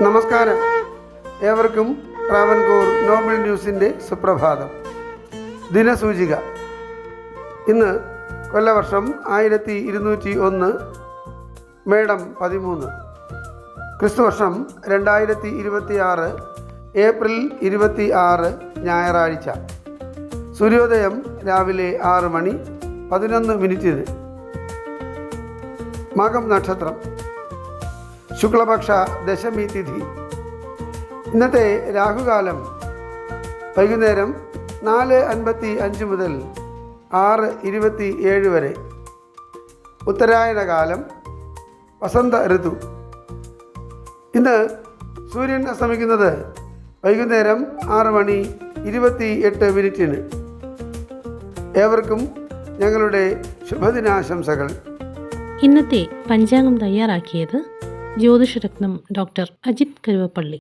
നമസ്കാരം. ഏവർക്കും ട്രാവൻകൂർ നോബൽ ന്യൂസിൻ്റെ സുപ്രഭാതം. ദിനസൂചിക. ഇന്ന് കൊല്ലവർഷം 1201, മേടം 13, ക്രിസ്തുവർഷം 2026, ഏപ്രിൽ 26, ഞായറാഴ്ച. സൂര്യോദയം രാവിലെ 6 മണി 11 മിനിറ്റിന്. മകം നക്ഷത്രം, ശുക്ലപക്ഷ ദശമി തിഥി. ഇന്നത്തെ രാഹുകാലം വൈകുന്നേരം 4:55 മുതൽ 6:27 വരെ. ഉത്തരായന കാലം, വസന്ത ഋതു. ഇന്ന് സൂര്യൻ അസ്തമിക്കുന്നത് വൈകുന്നേരം 6 മണി 28 മിനിറ്റിന്. ഏവർക്കും ഞങ്ങളുടെ ശുഭദിനാശംസകൾ. ഇന്നത്തെ പഞ്ചാംഗം തയ്യാറാക്കിയത് ജ്യോതിഷരത്നം ഡോക്ടർ അജിത് കരുവപ്പള്ളി.